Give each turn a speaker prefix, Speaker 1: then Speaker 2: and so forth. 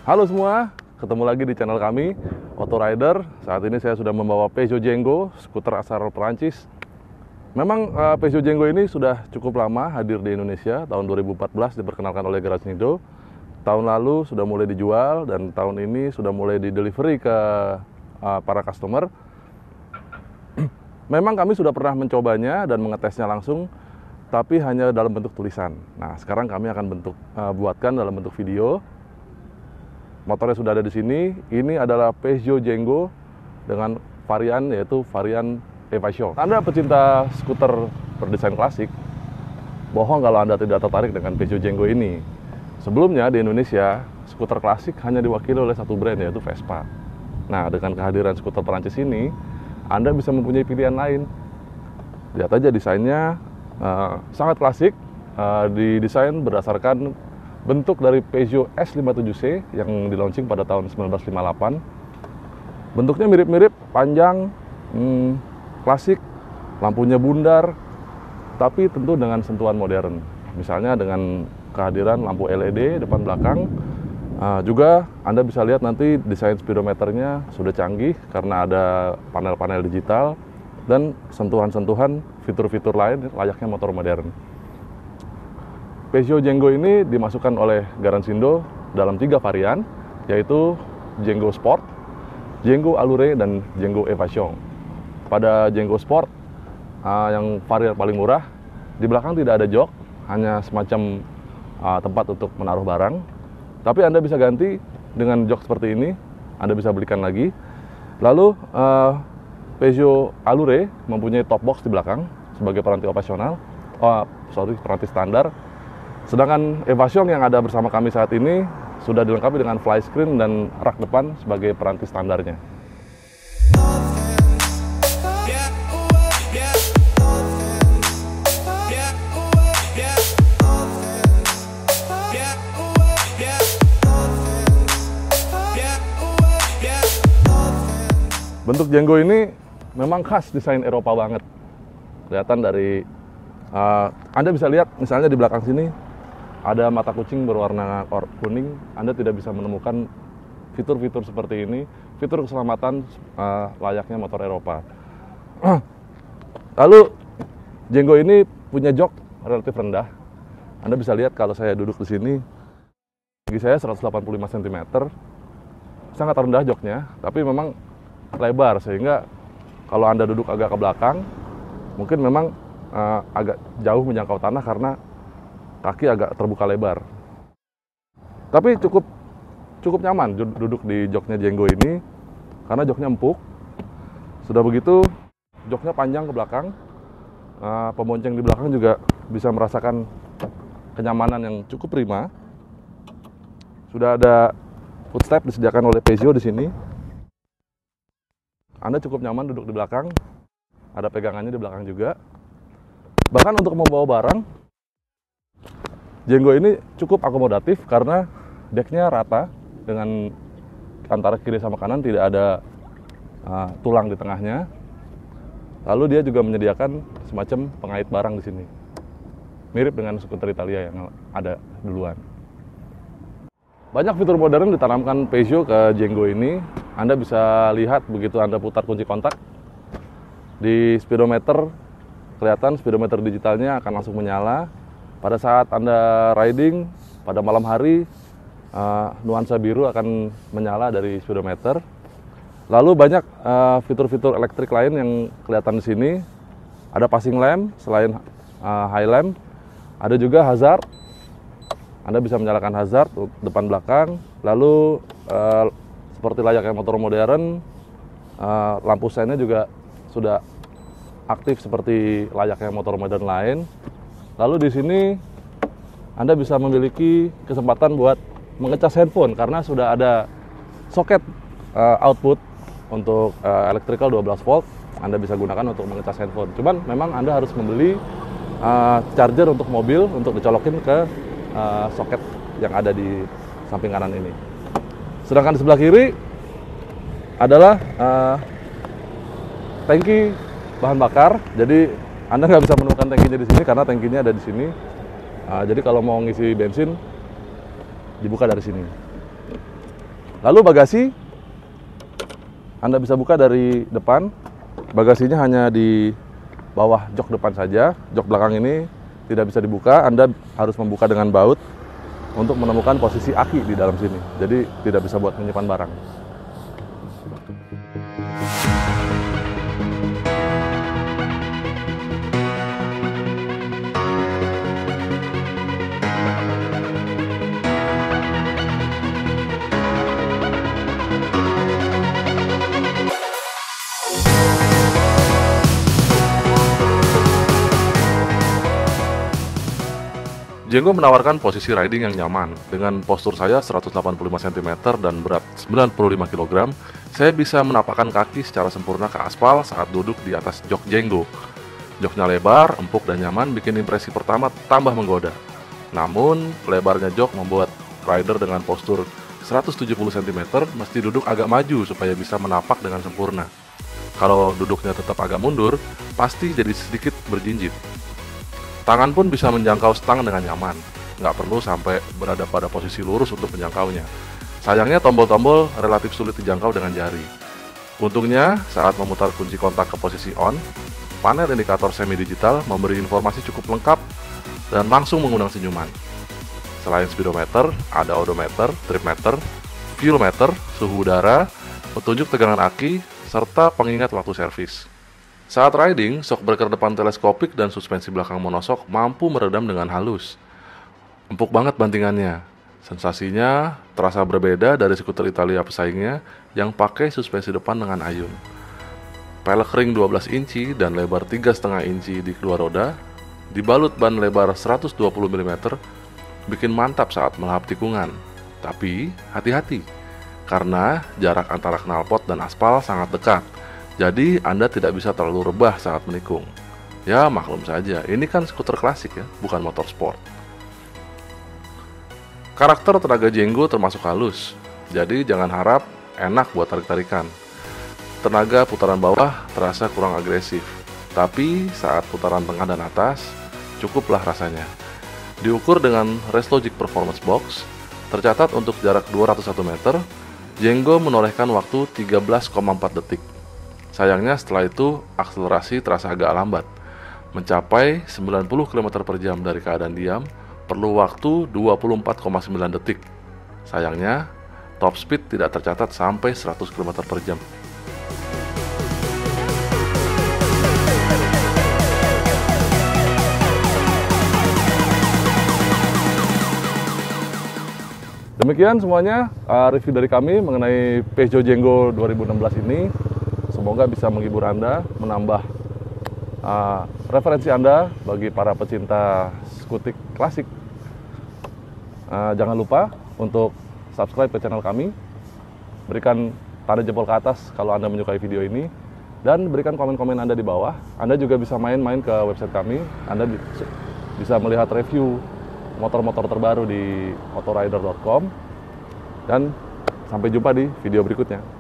Speaker 1: Halo semua, ketemu lagi di channel kami, Auto Rider. Saat ini saya sudah membawa Peugeot Django, skuter asal Perancis. Memang Peugeot Django ini sudah cukup lama hadir di Indonesia. Tahun 2014 diperkenalkan oleh Garage Nido. Tahun lalu sudah mulai dijual dan tahun ini sudah mulai di delivery ke para customer. Memang kami sudah pernah mencobanya dan mengetesnya langsung, tapi hanya dalam bentuk tulisan. Nah, sekarang kami akan buatkan dalam bentuk video. Motornya sudah ada di sini. Ini adalah Peugeot Django dengan varian yaitu varian Evasion. Anda pecinta skuter berdesain klasik, bohong kalau Anda tidak tertarik dengan Peugeot Django ini. Sebelumnya di Indonesia, skuter klasik hanya diwakili oleh satu brand yaitu Vespa. Nah, dengan kehadiran skuter Perancis ini, Anda bisa mempunyai pilihan lain. Lihat aja desainnya sangat klasik, didesain berdasarkan bentuk dari Peugeot S57C yang di-launching pada tahun 1958. Bentuknya mirip-mirip, panjang, klasik, lampunya bundar, tapi tentu dengan sentuhan modern. Misalnya dengan kehadiran lampu LED depan belakang. Juga Anda bisa lihat nanti desain speedometernya sudah canggih karena ada panel-panel digital dan sentuhan-sentuhan fitur-fitur lain layaknya motor modern. Peugeot Django ini dimasukkan oleh Garage Nido dalam 3 varian, yaitu Django Sport, Django Allure, dan Django Evasion. Pada Django Sport, yang varian paling murah, di belakang tidak ada jok, hanya semacam tempat untuk menaruh barang. Tapi Anda bisa ganti dengan jok seperti ini, Anda bisa belikan lagi. Lalu Peugeot Allure mempunyai top box di belakang sebagai peranti operasional, peranti standar. Sedangkan Evasion yang ada bersama kami saat ini sudah dilengkapi dengan fly screen dan rak depan sebagai peranti standarnya. Bentuk Django ini memang khas desain Eropa banget. Kelihatan dari Anda bisa lihat misalnya di belakang sini ada mata kucing berwarna kuning. Anda tidak bisa menemukan fitur-fitur seperti ini, fitur keselamatan layaknya motor Eropa. Lalu Django ini punya jok relatif rendah. Anda bisa lihat kalau saya duduk di sini, gigi saya 185 cm, sangat rendah joknya, tapi memang lebar sehingga kalau Anda duduk agak ke belakang, mungkin memang agak jauh menjangkau tanah karena kaki agak terbuka lebar. Tapi cukup nyaman duduk di joknya Django ini karena joknya empuk. Sudah begitu joknya panjang ke belakang. Pembonceng di belakang juga bisa merasakan kenyamanan yang cukup prima. Sudah ada footstep disediakan oleh Peugeot di sini. Anda cukup nyaman duduk di belakang. Ada pegangannya di belakang juga. Bahkan untuk membawa barang, Django ini cukup akomodatif karena decknya rata dengan antara kiri sama kanan tidak ada tulang di tengahnya. Lalu dia juga menyediakan semacam pengait barang di sini, mirip dengan skuter Italia yang ada duluan. Banyak fitur modern ditanamkan Peugeot ke Django ini. Anda bisa lihat begitu Anda putar kunci kontak di speedometer, kelihatan speedometer digitalnya akan langsung menyala. Pada saat Anda riding pada malam hari, nuansa biru akan menyala dari speedometer. Lalu banyak fitur-fitur elektrik lain yang kelihatan di sini. Ada passing lamp selain high lamp, ada juga hazard. Anda bisa menyalakan hazard depan belakang. Lalu seperti layaknya motor modern, lampu seinnya juga sudah aktif seperti layaknya motor modern lain. Lalu di sini Anda bisa memiliki kesempatan buat mengecas handphone karena sudah ada soket output untuk electrical 12 volt. Anda bisa gunakan untuk mengecas handphone. Cuman memang Anda harus membeli charger untuk mobil untuk dicolokin ke soket yang ada di samping kanan ini. Sedangkan di sebelah kiri adalah tangki bahan bakar. Jadi Anda nggak bisa menemukan tangkinya di sini karena tangkinya ada di sini. Jadi kalau mau ngisi bensin dibuka dari sini. Lalu bagasi, Anda bisa buka dari depan. Bagasinya hanya di bawah jok depan saja. Jok belakang ini tidak bisa dibuka. Anda harus membuka dengan baut untuk menemukan posisi aki di dalam sini. Jadi tidak bisa buat menyimpan barang. Jenggo menawarkan posisi riding yang nyaman. Dengan postur saya 185 cm dan berat 95 kg, saya bisa menapakkan kaki secara sempurna ke aspal saat duduk di atas jok Jenggo. Joknya lebar, empuk, dan nyaman bikin impresi pertama tambah menggoda. Namun, lebarnya jok membuat rider dengan postur 170 cm mesti duduk agak maju supaya bisa menapak dengan sempurna. Kalau duduknya tetap agak mundur, pasti jadi sedikit berjinjit. Tangan pun bisa menjangkau stang dengan nyaman, nggak perlu sampai berada pada posisi lurus untuk menjangkaunya. Sayangnya tombol-tombol relatif sulit dijangkau dengan jari. Untungnya, saat memutar kunci kontak ke posisi on, panel indikator semi digital memberi informasi cukup lengkap dan langsung mengundang senyuman. Selain speedometer, ada odometer, trip meter, fuel meter, suhu udara, petunjuk tegangan aki, serta pengingat waktu servis. Saat riding, shockbreaker depan teleskopik dan suspensi belakang monoshock mampu meredam dengan halus. Empuk banget bantingannya. Sensasinya terasa berbeda dari skuter Italia pesaingnya yang pakai suspensi depan dengan ayun. Pelek ring 12 inci dan lebar 3,5 inci di kedua roda, dibalut ban lebar 120 mm, bikin mantap saat melahap tikungan. Tapi hati-hati, karena jarak antara knalpot dan aspal sangat dekat. Jadi Anda tidak bisa terlalu rebah saat menikung. Ya maklum saja, ini kan skuter klasik ya, bukan motor sport. Karakter tenaga Jenggo termasuk halus, jadi jangan harap enak buat tarik-tarikan. Tenaga putaran bawah terasa kurang agresif, tapi saat putaran tengah dan atas, cukuplah rasanya. Diukur dengan Restlogic Performance Box, tercatat untuk jarak 201 meter, Jenggo menorehkan waktu 13,4 detik. Sayangnya setelah itu akselerasi terasa agak lambat. Mencapai 90 km per jam dari keadaan diam perlu waktu 24,9 detik. Sayangnya top speed tidak tercatat sampai 100 km per jam. Demikian semuanya review dari kami mengenai Peugeot Jenggo 2016 ini. Semoga bisa menghibur Anda, menambah referensi Anda bagi para pecinta skutik klasik. Jangan lupa untuk subscribe ke channel kami, berikan tanda jempol ke atas kalau Anda menyukai video ini, dan berikan komen-komen Anda di bawah. Anda juga bisa main-main ke website kami, Anda bisa melihat review motor-motor terbaru di motorrider.com, dan sampai jumpa di video berikutnya.